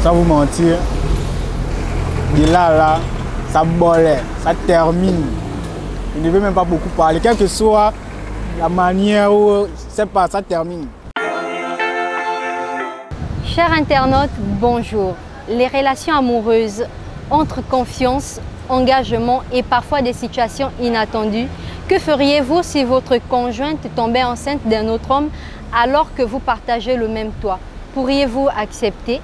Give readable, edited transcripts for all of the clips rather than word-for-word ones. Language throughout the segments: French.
Sans vous mentir, de là, ça bolle, ça termine. Je ne veux même pas beaucoup parler, quelle que soit la manière où c'est pas, ça termine. Chers internautes, bonjour. Les relations amoureuses entre confiance, engagement et parfois des situations inattendues. Que feriez-vous si votre conjointe tombait enceinte d'un autre homme alors que vous partagez le même toit? Pourriez-vous accepter?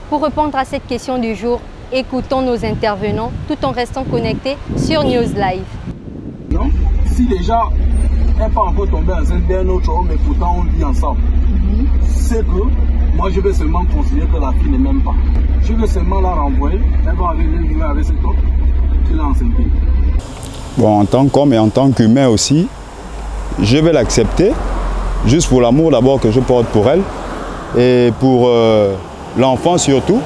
Pour répondre à cette question du jour, écoutons nos intervenants tout en restant connectés sur News Live. Non, si déjà elle n'est pas encore tombée enceinte d'un autre homme et pourtant on vit ensemble, c'est que moi je vais seulement considérer que la fille ne m'aime pas. Je vais seulement la renvoyer, elle va arriver avec cet homme qui l'a enceinte. Bon, en tant qu'homme et en tant qu'humain aussi, je vais l'accepter, juste pour l'amour d'abord que je porte pour elle et pour l'enfant surtout,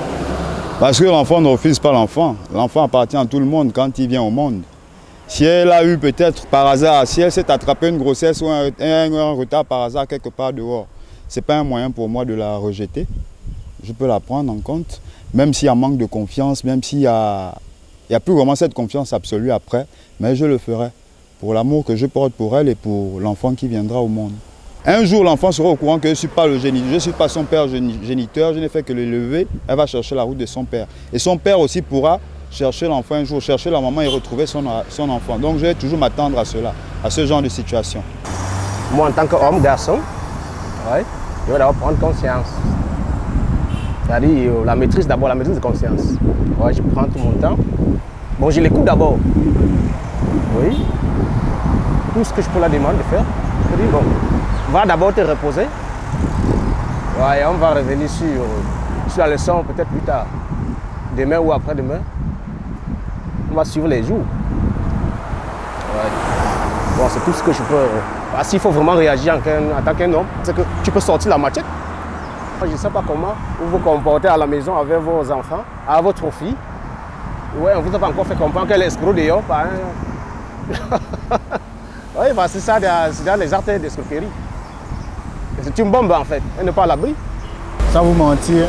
parce que l'enfant ne refuse pas l'enfant. L'enfant appartient à tout le monde quand il vient au monde. Si elle a eu peut-être par hasard, si elle s'est attrapée une grossesse ou un retard par hasard quelque part dehors, ce n'est pas un moyen pour moi de la rejeter. Je peux la prendre en compte, même s'il y a manque de confiance, même s'il y a... Il n'y a plus vraiment cette confiance absolue après, mais je le ferai pour l'amour que je porte pour elle et pour l'enfant qui viendra au monde. Un jour, l'enfant sera au courant que je ne suis pas le géniteur, je ne suis pas son père géniteur, je n'ai fait que l'élever, elle va chercher la route de son père. Et son père aussi pourra chercher l'enfant un jour, chercher la maman et retrouver son enfant. Donc je vais toujours m'attendre à cela, à ce genre de situation. Moi, en tant qu'homme, garçon, ouais, je vais d'abord prendre conscience. C'est-à-dire la maîtrise d'abord, la maîtrise de conscience. Ouais, je prends tout mon temps. Bon, je l'écoute d'abord. Oui. Tout ce que je peux la demander de faire, je dis bon, va d'abord te reposer. Ouais, et on va revenir sur la leçon peut-être plus tard. Demain ou après-demain. On va suivre les jours. Ouais. Bon, c'est tout ce que je peux. S'il faut vraiment réagir en tant qu'un homme, c'est que tu peux sortir la machette. Je ne sais pas comment vous vous comportez à la maison avec vos enfants, avec votre fille. Ouais, on ne vous a pas encore fait comprendre qu'elle est escroc dehors. Oui, bah c'est ça, c'est dans les actes d'escroquerie. C'est une bombe en fait, elle n'est pas à l'abri. Sans vous mentir,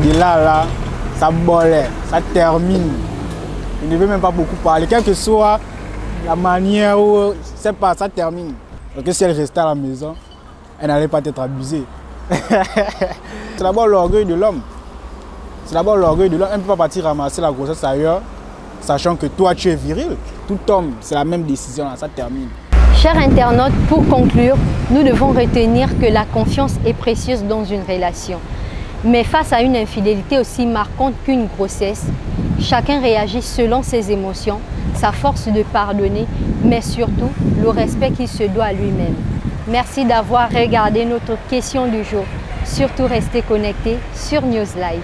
de là, ça bolle, ça termine. Je ne veux même pas beaucoup parler, quelle que soit la manière où c'est pas, ça termine. Parce que si elle restait à la maison, elle n'allait pas être abusée. C'est d'abord l'orgueil de l'homme. C'est d'abord l'orgueil de l'homme. Elle ne peut pas partir ramasser la grossesse ailleurs, sachant que toi tu es viril. Tout homme, c'est la même décision, là, ça termine. Chers internautes, pour conclure, nous devons retenir que la confiance est précieuse dans une relation. Mais face à une infidélité aussi marquante qu'une grossesse, chacun réagit selon ses émotions, sa force de pardonner, mais surtout le respect qu'il se doit à lui-même. Merci d'avoir regardé notre question du jour. Surtout restez connectés sur News Live.